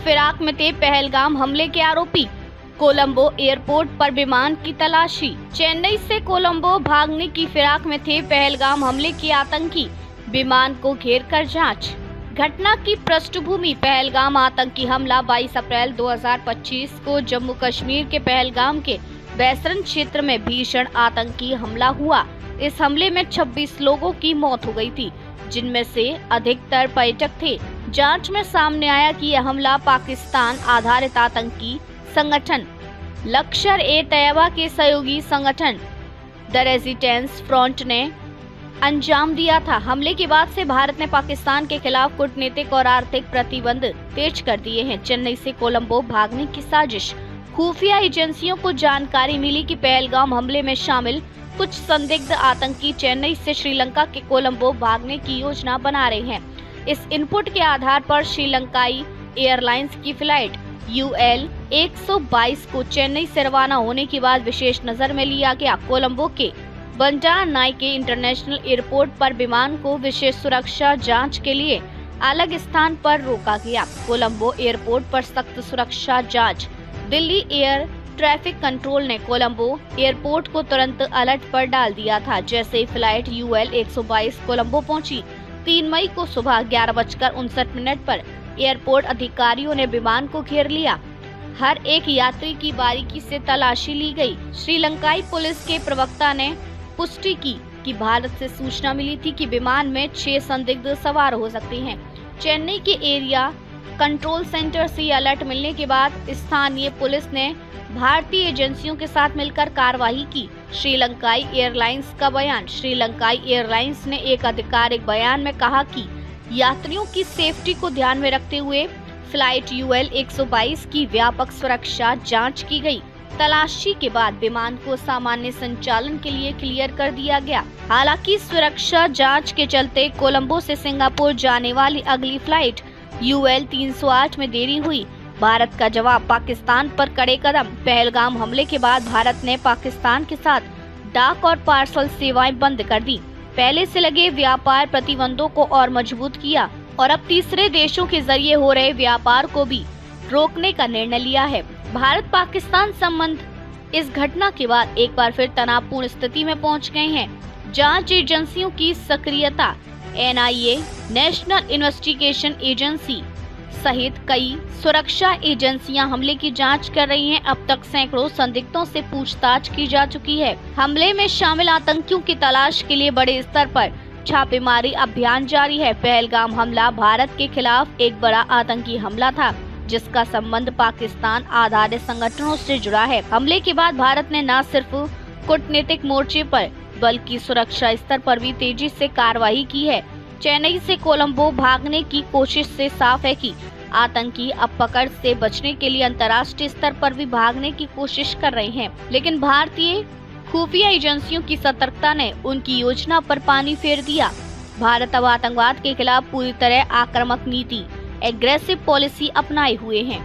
फिराक में थे पहलगाम हमले के आरोपी। कोलंबो एयरपोर्ट पर विमान की तलाशी। चेन्नई से कोलंबो भागने की फिराक में थे पहलगाम हमले के आतंकी, विमान को घेरकर जांच। घटना की पृष्ठभूमि पहलगाम आतंकी हमला 22 अप्रैल 2025 को जम्मू कश्मीर के पहलगाम के बैसरन क्षेत्र में भीषण आतंकी हमला हुआ। इस हमले में 26 लोगों की मौत हो गई थी, जिनमें से अधिकतर पर्यटक थे। जांच में सामने आया कि यह हमला पाकिस्तान आधारित आतंकी संगठन लश्कर-ए-तैयबा के सहयोगी संगठन द रेजिस्टेंस फ्रंट ने अंजाम दिया था। हमले के बाद से भारत ने पाकिस्तान के खिलाफ कूटनीतिक और आर्थिक प्रतिबंध तेज कर दिए हैं। चेन्नई से कोलंबो भागने की साजिश। खुफिया एजेंसियों को जानकारी मिली कि पहलगाम हमले में शामिल कुछ संदिग्ध आतंकी चेन्नई से श्रीलंका के कोलंबो भागने की योजना बना रहे हैं। इस इनपुट के आधार पर श्रीलंकाई एयरलाइंस की फ्लाइट UL 122 को चेन्नई से रवाना होने के बाद विशेष नजर में लिया गया। कोलंबो के बंडार नायके इंटरनेशनल एयरपोर्ट पर विमान को विशेष सुरक्षा जांच के लिए अलग स्थान पर रोका गया। कोलंबो एयरपोर्ट पर सख्त सुरक्षा जांच। दिल्ली एयर ट्रैफिक कंट्रोल ने कोलंबो एयरपोर्ट को तुरंत अलर्ट पर डाल दिया था। जैसे ही फ्लाइट UL 122 कोलंबो पहुंची, 3 मई को सुबह 11:59 पर एयरपोर्ट अधिकारियों ने विमान को घेर लिया। हर एक यात्री की बारीकी से तलाशी ली गई। श्रीलंकाई पुलिस के प्रवक्ता ने पुष्टि की कि भारत से सूचना मिली थी कि विमान में 6 संदिग्ध सवार हो सकते हैं। चेन्नई के एरिया कंट्रोल सेंटर से अलर्ट मिलने के बाद स्थानीय पुलिस ने भारतीय एजेंसियों के साथ मिलकर कार्रवाई की। श्रीलंकाई एयरलाइंस का बयान। श्रीलंकाई एयरलाइंस ने एक आधिकारिक बयान में कहा कि यात्रियों की सेफ्टी को ध्यान में रखते हुए फ्लाइट UL 122 की व्यापक सुरक्षा जांच की गई। तलाशी के बाद विमान को सामान्य संचालन के लिए क्लियर कर दिया गया। हालांकि सुरक्षा जांच के चलते कोलंबो से सिंगापुर जाने वाली अगली फ्लाइट UL 308 में देरी हुई। भारत का जवाब पाकिस्तान पर कड़े कदम। पहलगाम हमले के बाद भारत ने पाकिस्तान के साथ डाक और पार्सल सेवाएं बंद कर दी, पहले से लगे व्यापार प्रतिबंधों को और मजबूत किया और अब तीसरे देशों के जरिए हो रहे व्यापार को भी रोकने का निर्णय लिया है। भारत पाकिस्तान संबंध इस घटना के बाद एक बार फिर तनावपूर्ण स्थिति में पहुंच गए हैं। जांच एजेंसियों की सक्रियता, NIA नेशनल इन्वेस्टिगेशन एजेंसी सहित कई सुरक्षा एजेंसियां हमले की जांच कर रही हैं। अब तक सैकड़ों संदिग्धों से पूछताछ की जा चुकी है। हमले में शामिल आतंकियों की तलाश के लिए बड़े स्तर पर छापेमारी अभियान जारी है। पहलगाम हमला भारत के खिलाफ एक बड़ा आतंकी हमला था, जिसका संबंध पाकिस्तान आधारित संगठनों से जुड़ा है। हमले के बाद भारत ने न सिर्फ कूटनीतिक मोर्चे पर बल्कि सुरक्षा स्तर पर भी तेजी से कार्रवाई की है। चेन्नई से कोलंबो भागने की कोशिश से साफ है कि आतंकी अब पकड़ से बचने के लिए अंतर्राष्ट्रीय स्तर पर भी भागने की कोशिश कर रहे हैं, लेकिन भारतीय खुफिया एजेंसियों की सतर्कता ने उनकी योजना पर पानी फेर दिया। भारत अब आतंकवाद के खिलाफ पूरी तरह आक्रामक नीति, एग्रेसिव पॉलिसी अपनाए हुए हैं।